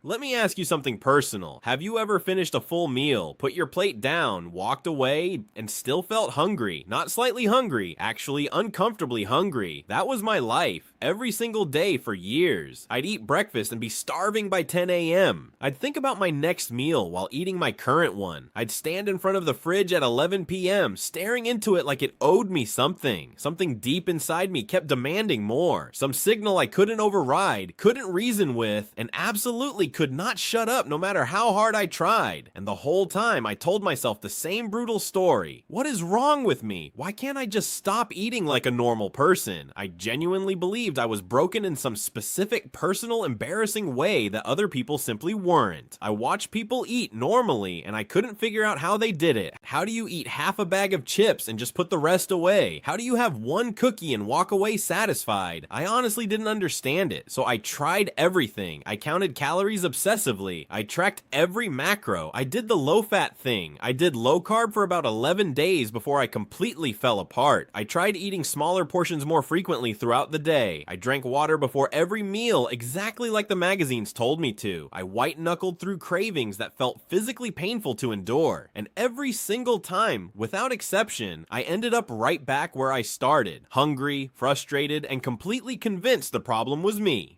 Let me ask you something personal. Have you ever finished a full meal, put your plate down, walked away, and still felt hungry? Not slightly hungry, actually uncomfortably hungry. That was my life. Every single day for years. I'd eat breakfast and be starving by 10 a.m. I'd think about my next meal while eating my current one. I'd stand in front of the fridge at 11 p.m., staring into it like it owed me something. Something deep inside me kept demanding more. Some signal I couldn't override, couldn't reason with, and absolutely could not shut up no matter how hard I tried. And the whole time I told myself the same brutal story. What is wrong with me? Why can't I just stop eating like a normal person? I genuinely believed I was broken in some specific personal embarrassing way that other people simply weren't. I watched people eat normally and I couldn't figure out how they did it. How do you eat half a bag of chips and just put the rest away? How do you have one cookie and walk away satisfied? I honestly didn't understand it, so I tried everything. I counted calories obsessively. I tracked every macro. I did the low-fat thing. I did low-carb for about 11 days before I completely fell apart. I tried eating smaller portions more frequently throughout the day. I drank water before every meal exactly like the magazines told me to. I white-knuckled through cravings that felt physically painful to endure. And every single time, without exception, I ended up right back where I started. Hungry, frustrated, and completely convinced the problem was me.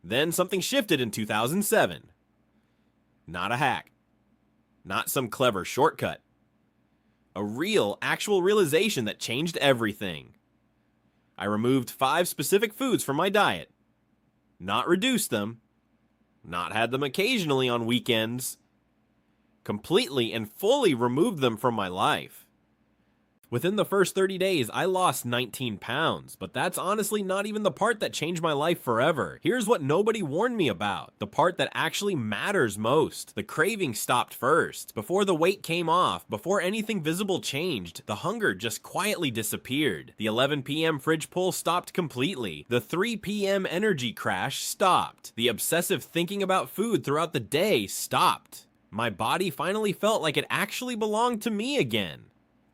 Then something shifted in 2007. Not a hack. Not some clever shortcut. A real, actual realization that changed everything. I removed 5 specific foods from my diet. Not reduced them. Not had them occasionally on weekends. Completely and fully removed them from my life. Within the first 30 days, I lost 19 pounds, but that's honestly not even the part that changed my life forever. Here's what nobody warned me about, the part that actually matters most. The craving stopped first. Before the weight came off, before anything visible changed, the hunger just quietly disappeared. The 11 p.m. fridge pull stopped completely. The 3 p.m. energy crash stopped. The obsessive thinking about food throughout the day stopped. My body finally felt like it actually belonged to me again.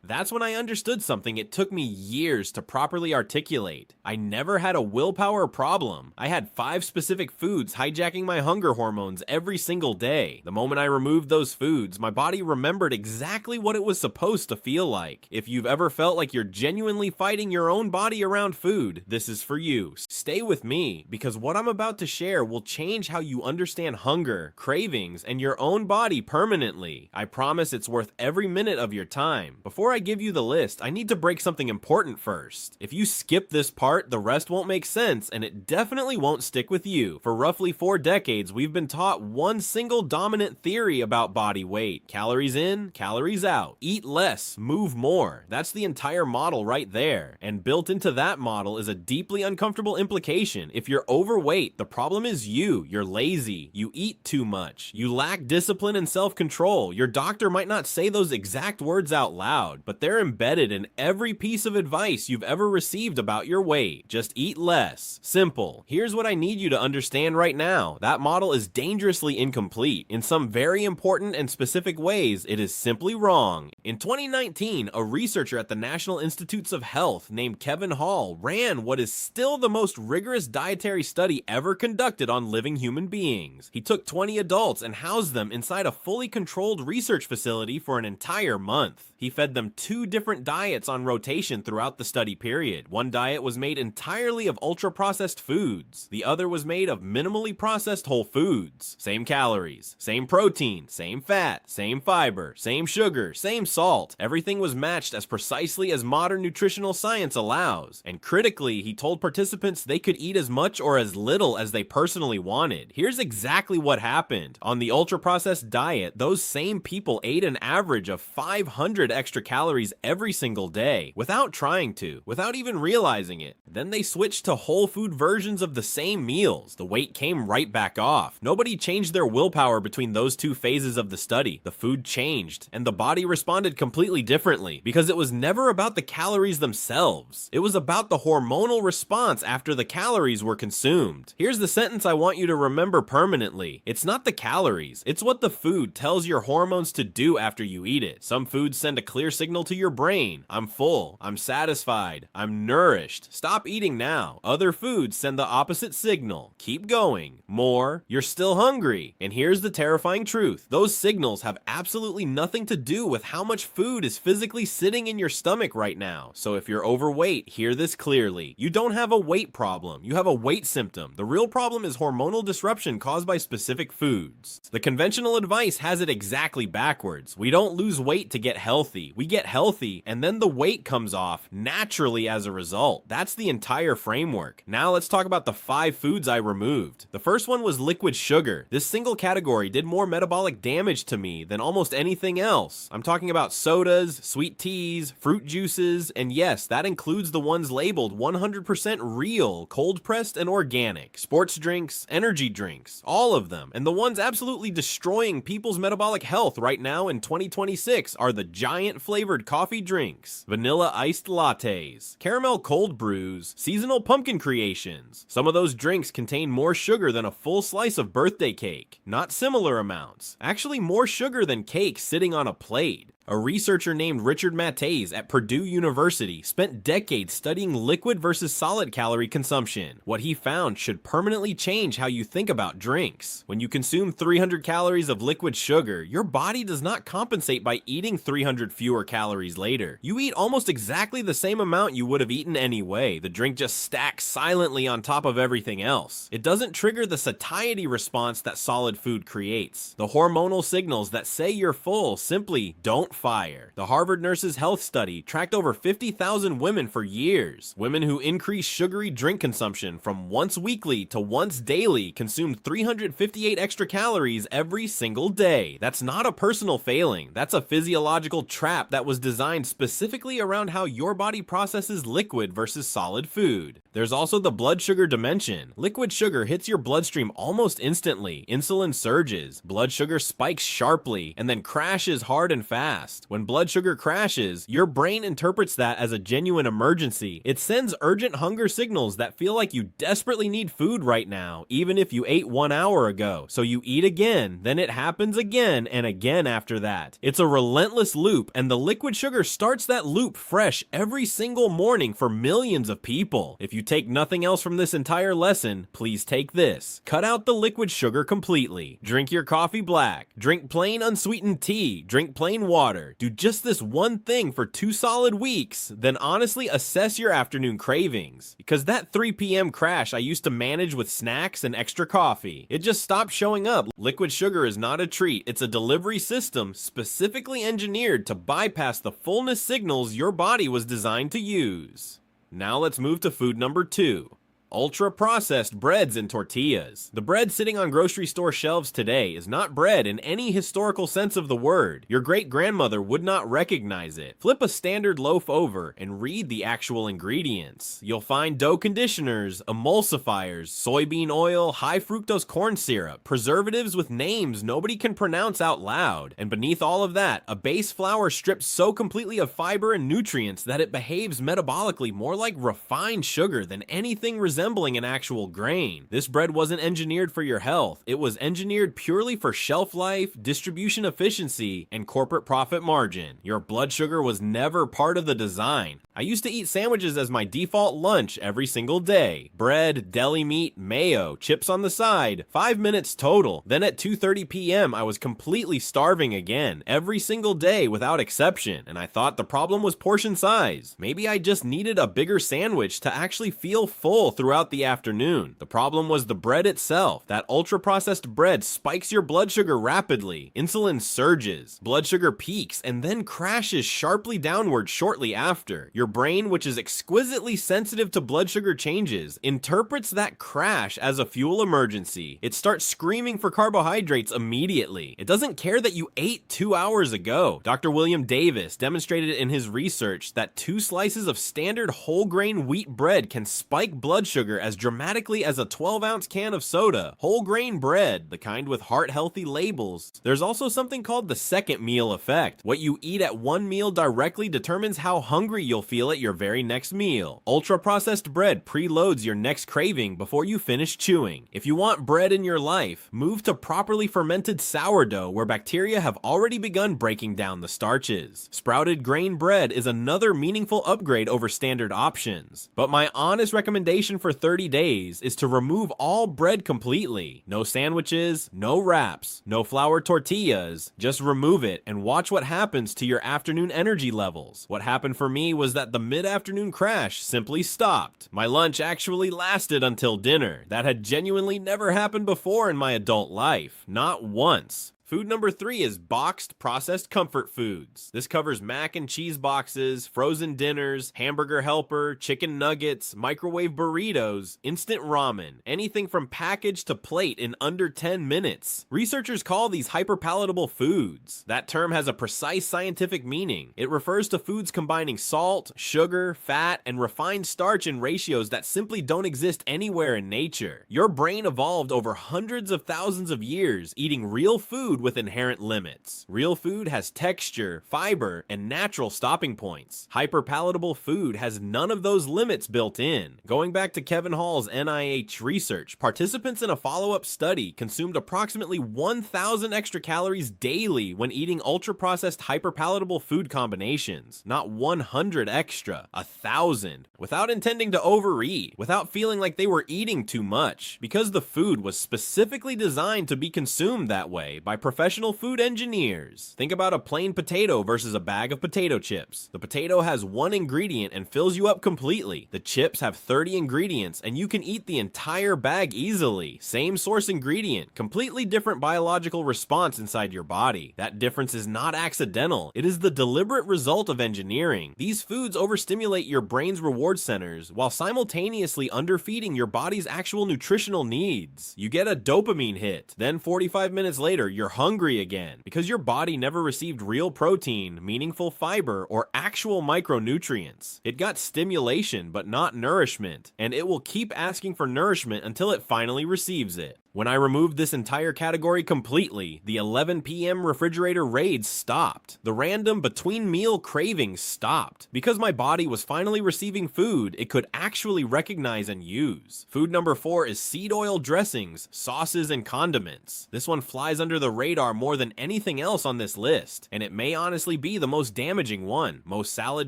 That's when I understood something it took me years to properly articulate. I never had a willpower problem. I had 5 specific foods hijacking my hunger hormones every single day. The moment I removed those foods, my body remembered exactly what it was supposed to feel like. If you've ever felt like you're genuinely fighting your own body around food, this is for you. Stay with me, because what I'm about to share will change how you understand hunger, cravings, and your own body permanently. I promise it's worth every minute of your time. Before I give you the list, I need to break something important first. If you skip this part, the rest won't make sense, and it definitely won't stick with you. For roughly 4 decades, we've been taught one single dominant theory about body weight. Calories in, calories out. Eat less, move more. That's the entire model right there. And built into that model is a deeply uncomfortable implication. If you're overweight, the problem is you. You're lazy. You eat too much. You lack discipline and self-control. Your doctor might not say those exact words out loud, but they're embedded in every piece of advice you've ever received about your weight. Just eat less. Simple. Here's what I need you to understand right now. That model is dangerously incomplete. In some very important and specific ways, it is simply wrong. In 2019, a researcher at the National Institutes of Health named Kevin Hall ran what is still the most rigorous dietary study ever conducted on living human beings. He took 20 adults and housed them inside a fully controlled research facility for an entire month. He fed them 2 different diets on rotation throughout the study period. One diet was made entirely of ultra-processed foods. The other was made of minimally processed whole foods. Same calories, same protein, same fat, same fiber, same sugar, same salt. Everything was matched as precisely as modern nutritional science allows. And critically, he told participants they could eat as much or as little as they personally wanted. Here's exactly what happened. On the ultra-processed diet, those same people ate an average of 500 extra calories every single day, without trying to, without even realizing it. Then they switched to whole food versions of the same meals. The weight came right back off. Nobody changed their willpower between those 2 phases of the study. The food changed, and the body responded completely differently, because it was never about the calories themselves. It was about the hormonal response after the calories were consumed. Here's the sentence I want you to remember permanently. It's not the calories, it's what the food tells your hormones to do after you eat it. Some foods send a clear signal signal to your brain. I'm full, I'm satisfied, I'm nourished. Stop eating now. Other foods send the opposite signal. Keep going. More, you're still hungry. And here's the terrifying truth. Those signals have absolutely nothing to do with how much food is physically sitting in your stomach right now. So if you're overweight, hear this clearly. You don't have a weight problem. You have a weight symptom. The real problem is hormonal disruption caused by specific foods. The conventional advice has it exactly backwards. We don't lose weight to get healthy. We get healthy and then the weight comes off naturally as a result. That's the entire framework. Now let's talk about the 5 foods I removed. The first one was liquid sugar. This single category did more metabolic damage to me than almost anything else. I'm talking about sodas, sweet teas, fruit juices, and yes, that includes the ones labeled 100% real, cold-pressed and organic, sports drinks, energy drinks, all of them. And the ones absolutely destroying people's metabolic health right now in 2026 are the giant flavored coffee drinks, vanilla iced lattes, caramel cold brews, seasonal pumpkin creations. Some of those drinks contain more sugar than a full slice of birthday cake. Not similar amounts, actually more sugar than cake sitting on a plate. A researcher named Richard Mattez at Purdue University spent decades studying liquid versus solid calorie consumption. What he found should permanently change how you think about drinks. When you consume 300 calories of liquid sugar, your body does not compensate by eating 300 fewer calories later. You eat almost exactly the same amount you would have eaten anyway. The drink just stacks silently on top of everything else. It doesn't trigger the satiety response that solid food creates. The hormonal signals that say you're full simply don't fire. The Harvard Nurses Health Study tracked over 50,000 women for years. Women who increased sugary drink consumption from once weekly to once daily consumed 358 extra calories every single day. That's not a personal failing. That's a physiological trap that was designed specifically around how your body processes liquid versus solid food. There's also the blood sugar dimension. Liquid sugar hits your bloodstream almost instantly. Insulin surges. Blood sugar spikes sharply and then crashes hard and fast. When blood sugar crashes, your brain interprets that as a genuine emergency. It sends urgent hunger signals that feel like you desperately need food right now, even if you ate 1 hour ago. So you eat again, then it happens again and again after that. It's a relentless loop, and the liquid sugar starts that loop fresh every single morning for millions of people. If you take nothing else from this entire lesson, please take this. Cut out the liquid sugar completely. Drink your coffee black. Drink plain unsweetened tea. Drink plain water. Do just this one thing for 2 solid weeks, then honestly assess your afternoon cravings. Because that 3 p.m. crash I used to manage with snacks and extra coffee, it just stopped showing up. Liquid sugar is not a treat, it's a delivery system specifically engineered to bypass the fullness signals your body was designed to use. Now let's move to food number 2. Ultra-processed breads and tortillas. The bread sitting on grocery store shelves today is not bread in any historical sense of the word. Your great-grandmother would not recognize it. Flip a standard loaf over and read the actual ingredients. You'll find dough conditioners, emulsifiers, soybean oil, high-fructose corn syrup, preservatives with names nobody can pronounce out loud. And beneath all of that, a base flour stripped so completely of fiber and nutrients that it behaves metabolically more like refined sugar than anything resembling an actual grain. This bread wasn't engineered for your health. It was engineered purely for shelf life, distribution efficiency, and corporate profit margin. Your blood sugar was never part of the design. I used to eat sandwiches as my default lunch every single day. Bread, deli meat, mayo, chips on the side, 5 minutes total. Then at 2:30 p.m. I was completely starving again, every single day without exception, and I thought the problem was portion size. Maybe I just needed a bigger sandwich to actually feel full throughout the afternoon. The problem was the bread itself. That ultra-processed bread spikes your blood sugar rapidly. Insulin surges, blood sugar peaks, and then crashes sharply downward shortly after. Your brain, which is exquisitely sensitive to blood sugar changes, interprets that crash as a fuel emergency. It starts screaming for carbohydrates immediately. It doesn't care that you ate 2 hours ago. Dr. William Davis demonstrated in his research that 2 slices of standard whole grain wheat bread can spike blood sugar as dramatically as a 12-ounce can of soda, whole grain bread, the kind with heart-healthy labels. There's also something called the second meal effect. What you eat at one meal directly determines how hungry you'll feel at your very next meal. Ultra-processed bread preloads your next craving before you finish chewing. If you want bread in your life, move to properly fermented sourdough where bacteria have already begun breaking down the starches. Sprouted grain bread is another meaningful upgrade over standard options. But my honest recommendation for 30 days is to remove all bread completely. No sandwiches, no wraps, no flour tortillas. Just remove it and watch what happens to your afternoon energy levels. What happened for me was that the mid-afternoon crash simply stopped. My lunch actually lasted until dinner. That had genuinely never happened before in my adult life. Not once. Food number 3 is boxed processed comfort foods. This covers mac and cheese boxes, frozen dinners, hamburger helper, chicken nuggets, microwave burritos, instant ramen, anything from package to plate in under 10 minutes. Researchers call these hyperpalatable foods. That term has a precise scientific meaning. It refers to foods combining salt, sugar, fat, and refined starch in ratios that simply don't exist anywhere in nature. Your brain evolved over hundreds of thousands of years eating real food with inherent limits. Real food has texture, fiber, and natural stopping points. Hyperpalatable food has none of those limits built in. Going back to Kevin Hall's NIH research, participants in a follow-up study consumed approximately 1,000 extra calories daily when eating ultra-processed hyperpalatable food combinations. Not 100 extra, 1,000, without intending to overeat, without feeling like they were eating too much, because the food was specifically designed to be consumed that way by professional food engineers. Think about a plain potato versus a bag of potato chips. The potato has one ingredient and fills you up completely. The chips have 30 ingredients and you can eat the entire bag easily. Same source ingredient, completely different biological response inside your body. That difference is not accidental. It is the deliberate result of engineering. These foods overstimulate your brain's reward centers while simultaneously underfeeding your body's actual nutritional needs. You get a dopamine hit, then 45 minutes later you're hungry again because your body never received real protein, meaningful fiber, or actual micronutrients. It got stimulation but not nourishment, and it will keep asking for nourishment until it finally receives it. When I removed this entire category completely, the 11 p.m. refrigerator raids stopped. The random between meal cravings stopped. Because my body was finally receiving food it could actually recognize and use. Food number 4 is seed oil dressings, sauces, and condiments. This one flies under the radar more than anything else on this list, and it may honestly be the most damaging one. Most salad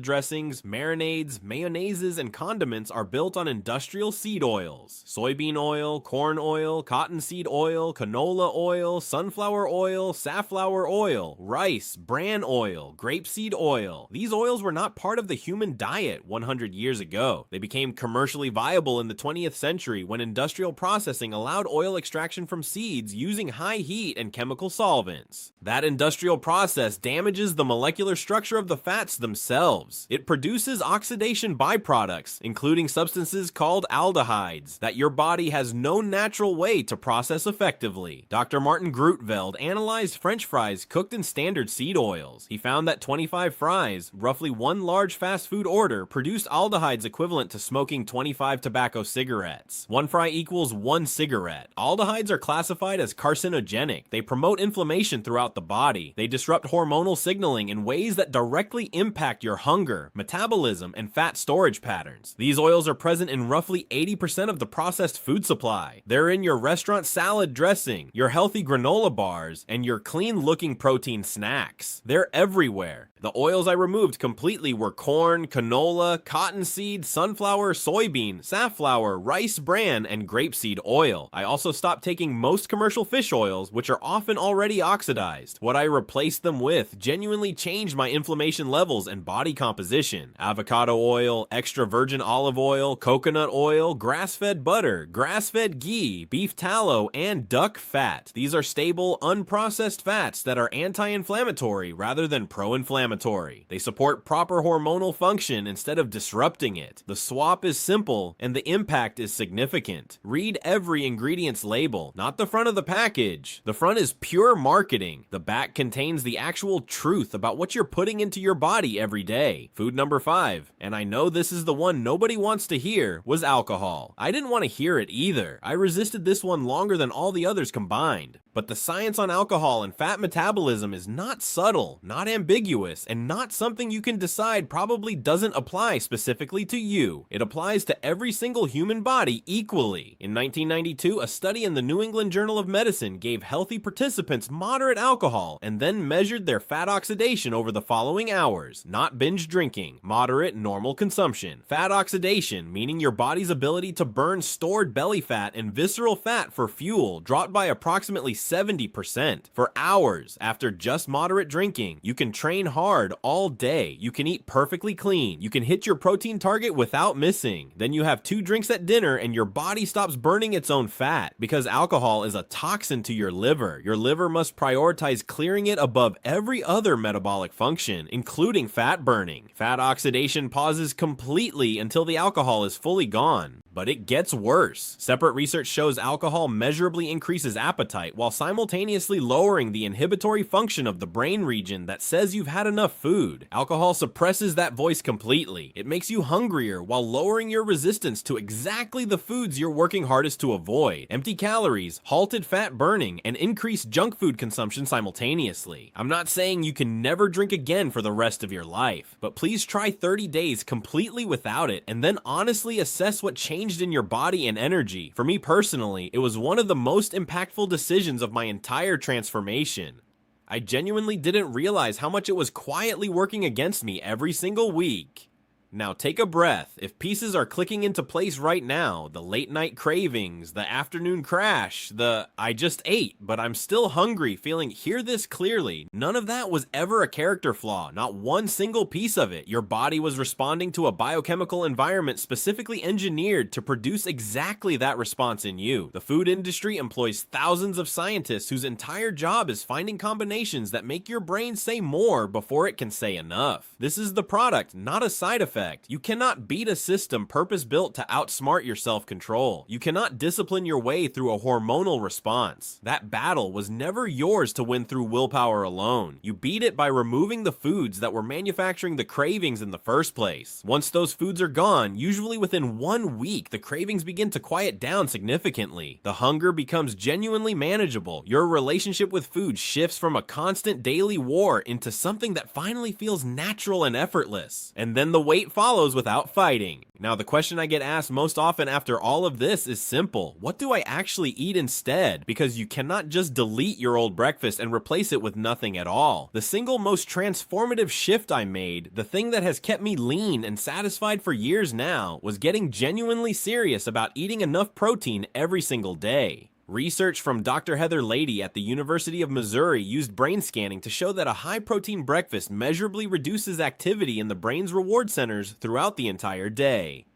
dressings, marinades, mayonnaises, and condiments are built on industrial seed oils. Soybean oil, corn oil, cottonseed oil, canola oil, sunflower oil, safflower oil, rice, bran oil, grapeseed oil. These oils were not part of the human diet 100 years ago. They became commercially viable in the 20th century when industrial processing allowed oil extraction from seeds using high heat and chemical solvents. That industrial process damages the molecular structure of the fats themselves. It produces oxidation byproducts, including substances called aldehydes, that your body has no natural way to process effectively. Dr. Martin Grootveld analyzed French fries cooked in standard seed oils. He found that 25 fries, roughly one large fast food order, produced aldehydes equivalent to smoking 25 tobacco cigarettes. One fry equals one cigarette. Aldehydes are classified as carcinogenic. They promote inflammation throughout the body. They disrupt hormonal signaling in ways that directly impact your hunger, metabolism, and fat storage patterns. These oils are present in roughly 80% of the processed food supply. They're in your restaurant salad dressing, your healthy granola bars, and your clean-looking protein snacks. They're everywhere. The oils I removed completely were corn, canola, cottonseed, sunflower, soybean, safflower, rice bran, and grapeseed oil. I also stopped taking most commercial fish oils, which are often already oxidized. What I replaced them with genuinely changed my inflammation levels and body composition. Avocado oil, extra virgin olive oil, coconut oil, grass-fed butter, grass-fed ghee, beef tallow, tallow, and duck fat. These are stable, unprocessed fats that are anti-inflammatory rather than pro-inflammatory. They support proper hormonal function instead of disrupting it. The swap is simple, and the impact is significant. Read every ingredient's label, not the front of the package. The front is pure marketing. The back contains the actual truth about what you're putting into your body every day. Food number 5, and I know this is the one nobody wants to hear, was alcohol. I didn't want to hear it either. I resisted this one longer than all the others combined. But the science on alcohol and fat metabolism is not subtle, not ambiguous, and not something you can decide probably doesn't apply specifically to you. It applies to every single human body equally. In 1992, a study in the New England Journal of Medicine gave healthy participants moderate alcohol and then measured their fat oxidation over the following hours, not binge drinking, moderate normal consumption. Fat oxidation, meaning your body's ability to burn stored belly fat and visceral fat for fuel, dropped by approximately 70% for hours after just moderate drinking. You can train hard all day. You can eat perfectly clean. You can hit your protein target without missing. Then you have 2 drinks at dinner and your body stops burning its own fat because alcohol is a toxin to your liver. Your liver must prioritize clearing it above every other metabolic function, including fat burning. Fat oxidation pauses completely until the alcohol is fully gone. But it gets worse. Separate research shows alcohol measurably increases appetite while simultaneously lowering the inhibitory function of the brain region that says you've had enough food. Alcohol suppresses that voice completely. It makes you hungrier while lowering your resistance to exactly the foods you're working hardest to avoid. Empty calories, halted fat burning, and increased junk food consumption simultaneously. I'm not saying you can never drink again for the rest of your life, but please try 30 days completely without it and then honestly assess what changed in your body and energy. For me personally, it was one of the most impactful decisions of my entire transformation. I genuinely didn't realize how much it was quietly working against me every single week. Now take a breath. If pieces are clicking into place right now, the late night cravings, the afternoon crash, the I just ate, but I'm still hungry feeling, hear this clearly. None of that was ever a character flaw, not one single piece of it. Your body was responding to a biochemical environment specifically engineered to produce exactly that response in you. The food industry employs thousands of scientists whose entire job is finding combinations that make your brain say more before it can say enough. This is the product, not a side effect. You cannot beat a system purpose-built to outsmart your self-control. You cannot discipline your way through a hormonal response. That battle was never yours to win through willpower alone. You beat it by removing the foods that were manufacturing the cravings in the first place. Once those foods are gone, usually within 1 week, the cravings begin to quiet down significantly. The hunger becomes genuinely manageable. Your relationship with food shifts from a constant daily war into something that finally feels natural and effortless. And then the weight follows without fighting. Now, the question I get asked most often after all of this is simple. What do I actually eat instead? Because you cannot just delete your old breakfast and replace it with nothing at all. The single most transformative shift I made, the thing that has kept me lean and satisfied for years now, was getting genuinely serious about eating enough protein every single day. Research from Dr. Heather Lady at the University of Missouri used brain scanning to show that a high-protein breakfast measurably reduces activity in the brain's reward centers throughout the entire day.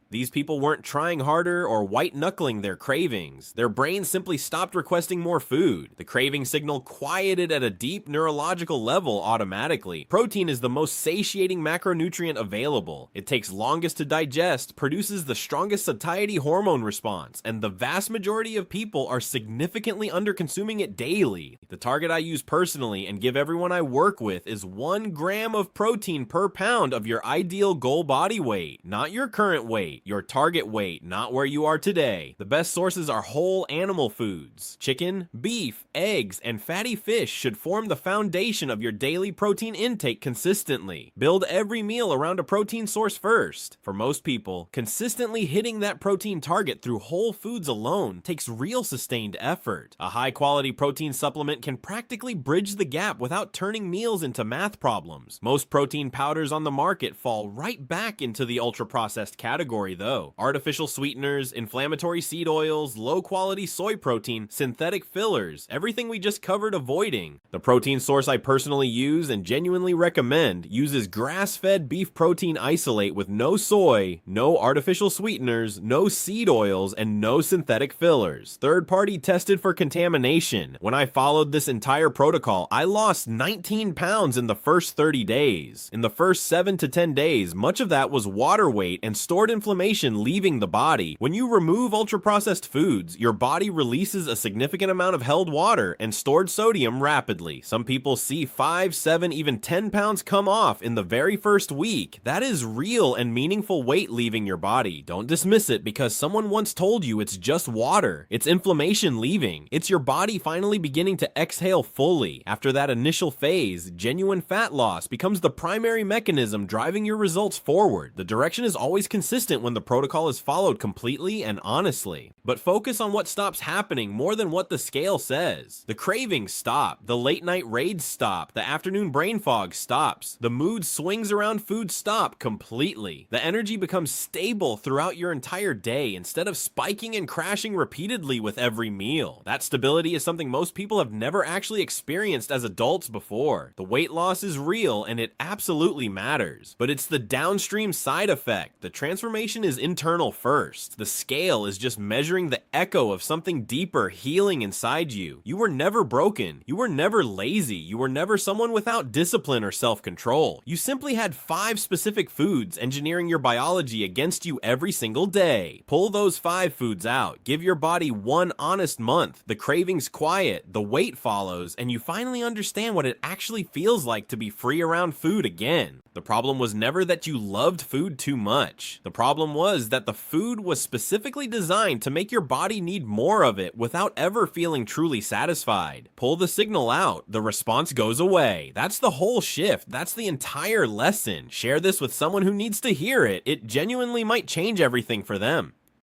These people weren't trying harder or white-knuckling their cravings. Their brains simply stopped requesting more food. The craving signal quieted at a deep neurological level automatically. Protein is the most satiating macronutrient available. It takes longest to digest, produces the strongest satiety hormone response, and the vast majority of people are significantly under-consuming it daily. The target I use personally and give everyone I work with is 1 gram of protein per pound of your ideal goal body weight, not your current weight. Your target weight, not where you are today. The best sources are whole animal foods. Chicken, beef, eggs, and fatty fish should form the foundation of your daily protein intake consistently. Build every meal around a protein source first. For most people, consistently hitting that protein target through whole foods alone takes real sustained effort. A high-quality protein supplement can practically bridge the gap without turning meals into math problems. Most protein powders on the market fall right back into the ultra-processed category category though. Artificial sweeteners, inflammatory seed oils, low-quality soy protein, synthetic fillers, everything we just covered avoiding. The protein source I personally use and genuinely recommend uses grass-fed beef protein isolate with no soy, no artificial sweeteners, no seed oils, and no synthetic fillers. Third-party tested for contamination. When I followed this entire protocol, I lost 19 pounds in the first 30 days. In the first 7 to 10 days, much of that was water weight and stored inflammation leaving the body. When you remove ultra-processed foods, your body releases a significant amount of held water and stored sodium rapidly. Some people see 5, 7, even 10 pounds come off in the very first week. That is real and meaningful weight leaving your body. Don't dismiss it because someone once told you it's just water. It's inflammation leaving. It's your body finally beginning to exhale fully. After that initial phase, genuine fat loss becomes the primary mechanism driving your results forward. The direction is always consistent when the protocol is followed completely and honestly. But focus on what stops happening more than what the scale says. The cravings stop. The late night raids stop. The afternoon brain fog stops. The mood swings around food stop completely. The energy becomes stable throughout your entire day instead of spiking and crashing repeatedly with every meal. That stability is something most people have never actually experienced as adults before. The weight loss is real and it absolutely matters, but it's the downstream side effect. The transformation is internal first. The scale is just measuring the echo of something deeper healing inside you. You were never broken. You were never lazy. You were never someone without discipline or self-control. You simply had 5 specific foods engineering your biology against you every single day. Pull those 5 foods out. Give your body one honest month. The cravings quiet, the weight follows, and you finally understand what it actually feels like to be free around food again. The problem was never that you loved food too much. The problem was that the food was specifically designed to make your body need more of it without ever feeling truly satisfied. Pull the signal out, the response goes away. That's the whole shift. That's the entire lesson. Share this with someone who needs to hear it. It genuinely might change everything for them.